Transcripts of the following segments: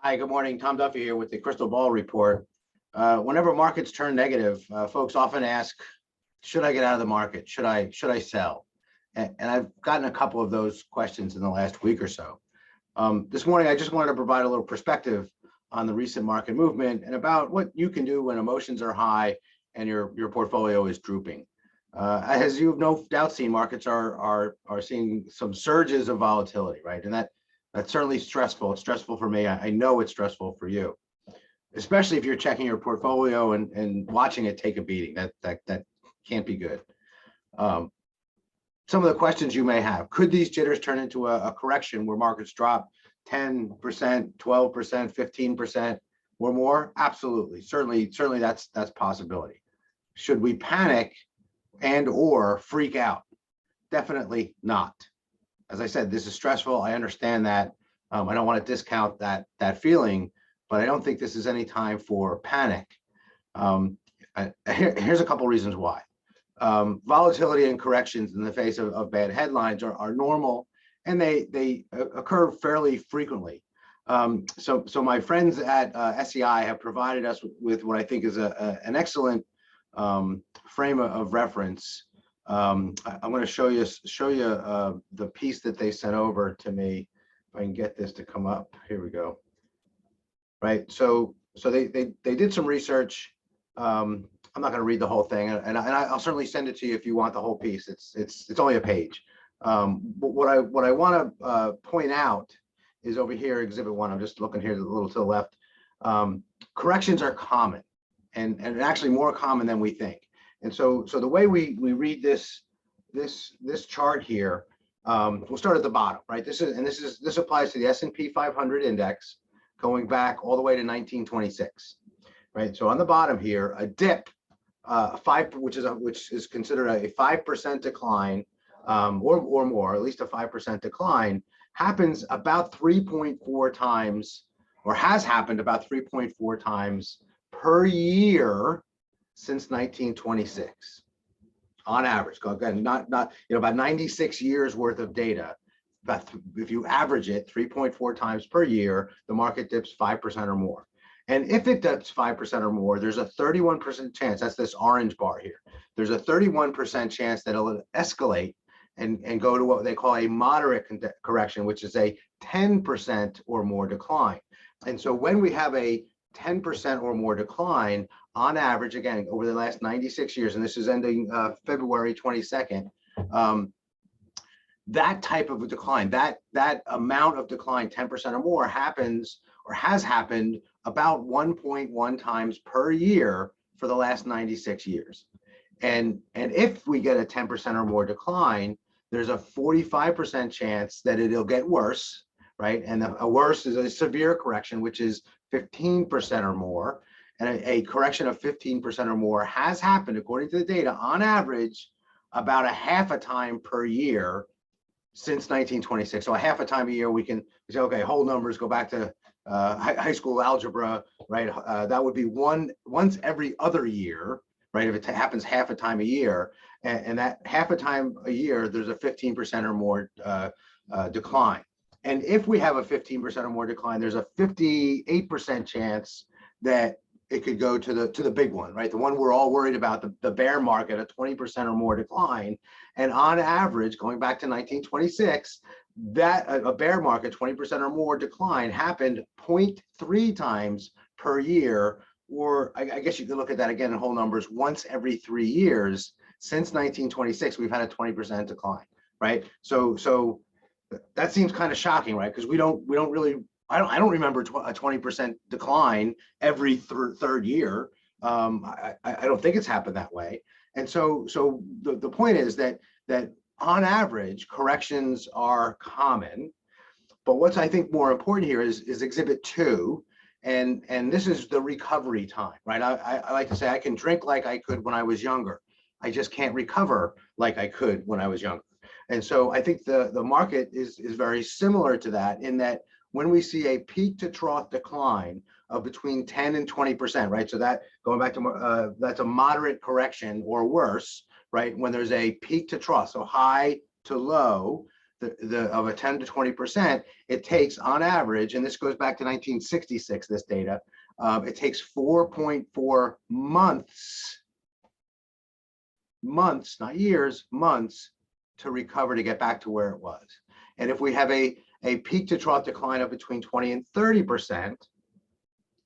Hi, good morning. Tom Duffy here with the Crystal Ball Report. Whenever markets turn negative, folks often ask, should I get out of the market? Should I sell? And I've gotten a couple of those questions in the last week or so. This morning, I just wanted to provide a little perspective on the recent market movement and about what you can do when emotions are high and your portfolio is drooping. As you've no doubt seen, markets are seeing some surges of volatility, right? And that's certainly stressful. It's stressful for me. I know it's stressful for you, especially if you're checking your portfolio and watching it take a beating. That can't be good. Some of the questions you may have: could these jitters turn into a correction where markets drop 10%, 12%, 15% or more? Absolutely, certainly that's a possibility. Should we panic and or freak out? Definitely not. As I said, this is stressful. I understand that. I don't want to discount that feeling, but I don't think this is any time for panic. Here's a couple reasons why. Volatility and corrections in the face of bad headlines are normal, and they occur fairly frequently. So my friends at SEI have provided us with what I think is an excellent frame of reference. I'm going to show you the piece that they sent over to me. If I can get this to come up, here we go. Right, so they did some research. I'm not going to read the whole thing, and I'll certainly send it to you if you want the whole piece. It's only a page. But what I want to point out is over here, Exhibit 1. I'm just looking here a little to the left. Corrections are common, and actually more common than we think. And so the way we read this chart here, we'll start at the bottom, right? This applies to the S&P 500 index going back all the way to 1926, right? So on the bottom here, a dip, which is considered a 5% decline, or more, at least a 5% decline, happens about 3.4 times, or has happened about 3.4 times per year since 1926, on average. Again, not about 96 years worth of data. But if you average it 3.4 times per year, the market dips 5% or more. And if it dips 5% or more, there's a 31% chance. That's this orange bar here. There's a 31% chance that it'll escalate and go to what they call a moderate correction, which is a 10% or more decline. And so when we have a 10% or more decline, on average, again, over the last 96 years, and this is ending February 22nd, that type of a decline, that amount of decline, 10% or more, happens or has happened about 1.1 times per year for the last 96 years. And if we get a 10% or more decline, there's a 45% chance that it'll get worse, right? And a worse is a severe correction, which is 15% or more. And a correction of 15% or more has happened, according to the data, on average, about a half a time per year since 1926. So a half a time a year, we can say, okay, whole numbers go back to high school algebra, right? That would be once every other year, right? If it happens half a time a year, and that half a time a year, there's a 15% or more decline. And if we have a 15% or more decline, there's a 58% chance that it could go to the big one, right? The one we're all worried about, the bear market, a 20% or more decline. And on average, going back to 1926, that a bear market, 20% or more decline, happened 0.3 times per year, or I guess you could look at that again in whole numbers, once every 3 years. Since 1926, we've had a 20% decline, right? So that seems kind of shocking, right? Because we don't really, I don't remember a 20% decline every third year. I don't think it's happened that way. And so the point is that on average, corrections are common. But what's I think more important here is Exhibit 2, and this is the recovery time, right? I like to say I can drink like I could when I was younger. I just can't recover like I could when I was younger. And so I think the market is very similar to that, in that when we see a peak to trough decline of between 10 and 20%, right? So that, going back to that's a moderate correction or worse, right? When there's a peak to trough, so high to low, of a 10 to 20%, it takes on average, and this goes back to 1966, this data, it takes 4.4 months, not years, months to recover to get back to where it was. And if we have a peak to trough decline of between 20 and 30%,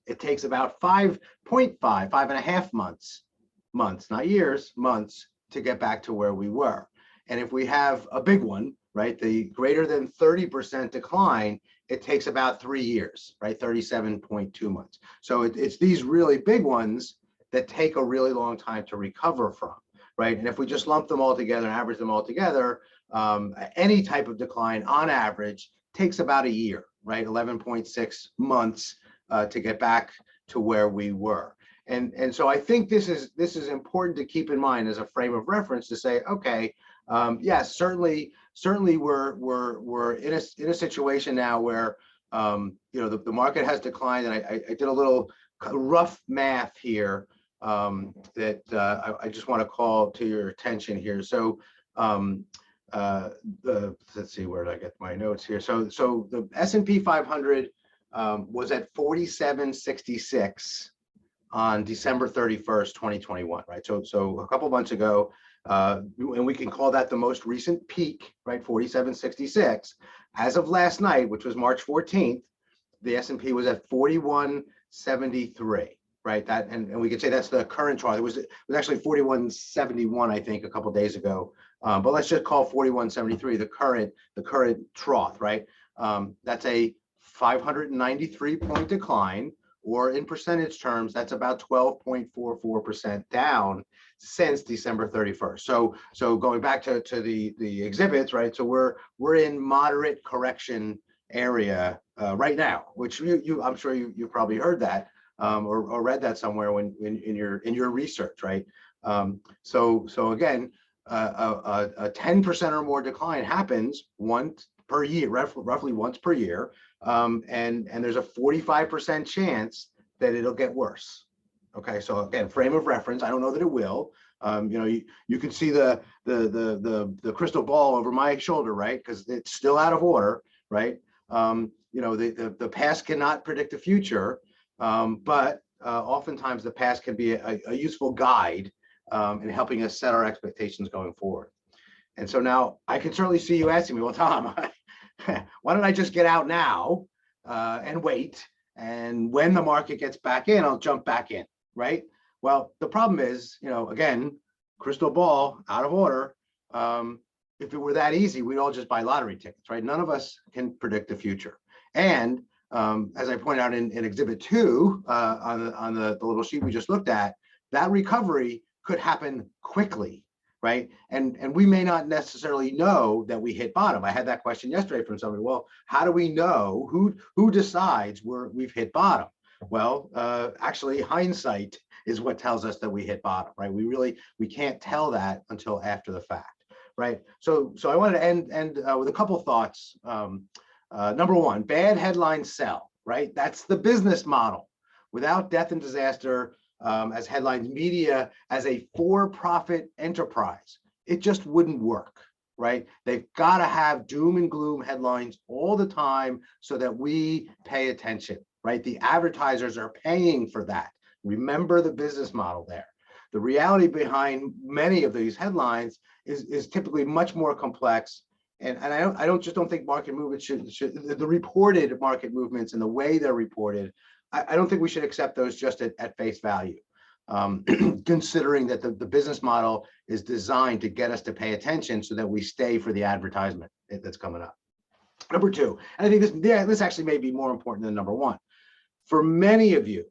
it takes about 5.5 months, not years, months to get back to where we were. And if we have a big one, right, the greater than 30% decline, it takes about 3 years, right, 37.2 months. So it's these really big ones that take a really long time to recover from, right? And if we just lump them all together and average them all together, any type of decline on average takes about a year, right, 11.6 months to get back to where we were. And so I think this is important to keep in mind as a frame of reference to say, okay, yes, certainly we're in a situation now where the market has declined, and I did a little rough math here that I just want to call to your attention here. So let's see, where did I get my notes here? So the S&P 500 was at 4766 on December 31st, 2021, right? So a couple months ago, and we can call that the most recent peak, right? 4766. As of last night, which was March 14th, the S&P was at 4173, right? That and we could say that's the current trough. It was actually 4171, I think, a couple of days ago. But let's just call 4173 the current trough, right? That's a 593 point decline, or in percentage terms, that's about 12.44% down since December 31st. So going back to the exhibits, right? So we're in moderate correction area right now, which I'm sure you've probably heard that or read that somewhere when in your research, right? So again, a 10% or more decline happens once per year, roughly once per year. And there's a 45% chance that it'll get worse. Okay, so again, frame of reference. I don't know that it will. You can see the crystal ball over my shoulder, right? Because it's still out of order, right? The past cannot predict the future, but oftentimes the past can be a useful guide in helping us set our expectations going forward. And so now I can certainly see you asking me, well, Tom, why don't I just get out now and wait? And when the market gets back in, I'll jump back in, right? Well, the problem is, again, crystal ball out of order. If it were that easy, we'd all just buy lottery tickets, right? None of us can predict the future. And as I point out in Exhibit 2 on the little sheet we just looked at, that recovery could happen quickly. Right. And we may not necessarily know that we hit bottom. I had that question yesterday from somebody. Well, how do we know who decides we've hit bottom? Well, actually, hindsight is what tells us that we hit bottom. Right. We can't tell that until after the fact. Right. So I wanted to end with a couple thoughts. Number one, bad headlines sell. Right. That's the business model. Without death and disaster, as headlines, media as a for-profit enterprise, it just wouldn't work, right? They've got to have doom and gloom headlines all the time so that we pay attention, right? The advertisers are paying for that. Remember the business model there. The reality behind many of these headlines is typically much more complex. And I don't think market movements should the reported market movements and the way they're reported, I don't think we should accept those just at face value, considering that the business model is designed to get us to pay attention so that we stay for the advertisement that's coming up. Number two, and I think this actually may be more important than number one. For many of you,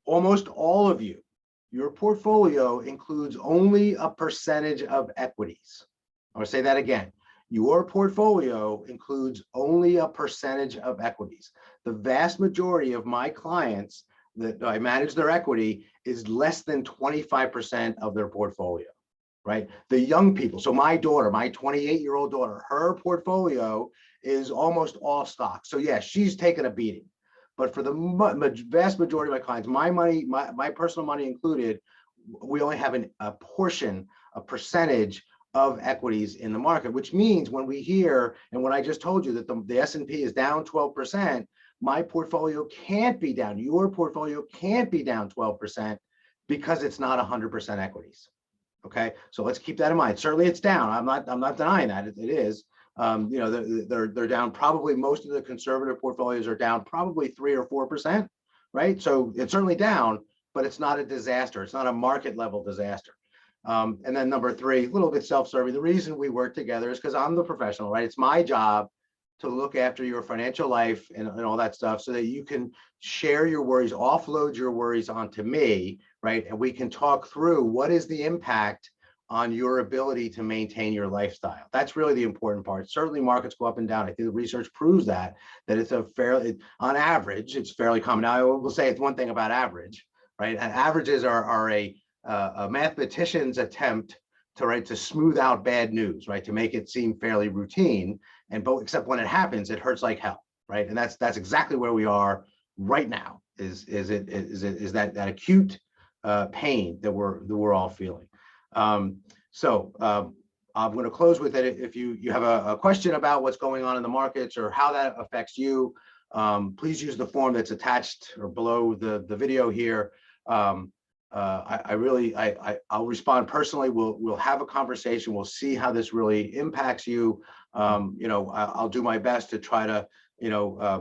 almost all of you, your portfolio includes only a percentage of equities. I'm going to say that again. Your portfolio includes only a percentage of equities. The vast majority of my clients that I manage their equity is less than 25% of their portfolio, right? The young people, so my daughter, my 28-year-old daughter, her portfolio is almost all stocks. So yeah, she's taken a beating. But for the vast majority of my clients, my money, my personal money included, we only have a percentage of equities in the market, which means when we hear, and when I just told you that the S&P is down 12%, my portfolio can't be down, your portfolio can't be down 12% because it's not 100% equities. Okay, so let's keep that in mind. Certainly it's down. I'm not denying that it is. You know, they're down. Probably most of the conservative portfolios are down probably 3 or 4%, right? So it's certainly down, but it's not a disaster. It's not a market level disaster. And then number three, a little bit self-serving. The reason we work together is because I'm the professional, right? It's my job to look after your financial life and all that stuff so that you can share your worries, offload your worries onto me, right? And we can talk through what is the impact on your ability to maintain your lifestyle. That's really the important part. Certainly markets go up and down. I think the research proves that it's a fairly, on average, it's fairly common. Now I will say it's one thing about average, right? Averages are a mathematician's attempt to smooth out bad news, right? To make it seem fairly routine. And but except when it happens, it hurts like hell, right? And that's exactly where we are right now. Is that acute pain that we're all feeling. I'm going to close with it. If you have a question about what's going on in the markets or how that affects you, please use the form that's attached or below the video here. I'll respond personally. We'll have a conversation. We'll see how this really impacts you. I'll do my best to try to,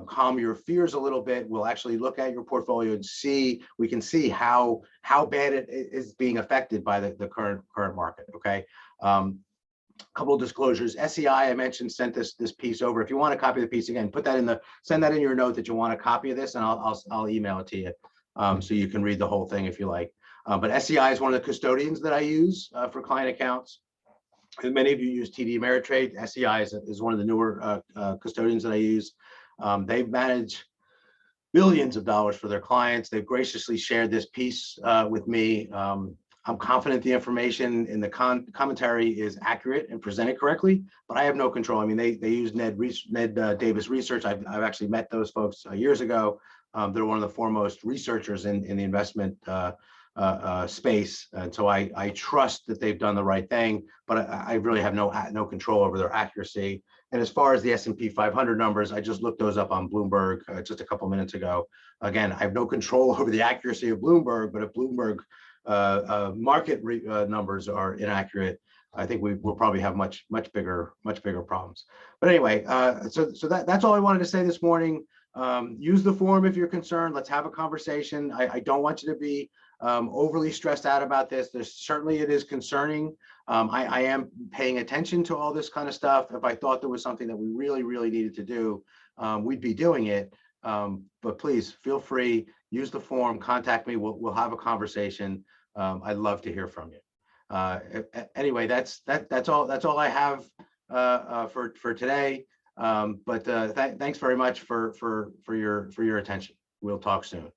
calm your fears a little bit. We'll actually look at your portfolio and we can see how bad it is being affected by the current market. Okay. Couple of disclosures. SEI, I mentioned, sent this piece over. If you want a copy of the piece, again, send that in your note that you want a copy of this, and I'll email it to you. So you can read the whole thing if you like. But SEI is one of the custodians that I use for client accounts. And many of you use TD Ameritrade. SEI is one of the newer custodians that I use. They manage billions of dollars for their clients. They've graciously shared this piece with me. I'm confident the information in the commentary is accurate and presented correctly, but I have no control. I mean, they use Ned Davis Research. I've actually met those folks years ago. They're one of the foremost researchers in the investment space, and so I trust that they've done the right thing, but I really have no control over their accuracy. And as far as the S&P 500 numbers, I just looked those up on Bloomberg just a couple minutes ago. Again, I have no control over the accuracy of Bloomberg, but if Bloomberg market numbers are inaccurate, I think we'll probably have much bigger problems. But anyway, so that's all I wanted to say this morning. Use the form if you're concerned. Let's have a conversation. I don't want you to be overly stressed out about this. Certainly it is concerning. I am paying attention to all this kind of stuff. If I thought there was something that we really needed to do, we'd be doing it. But please feel free, use the form, contact me. We'll have a conversation. I'd love to hear from you. Anyway, that's all I have for today. But thanks very much for your attention. We'll talk soon.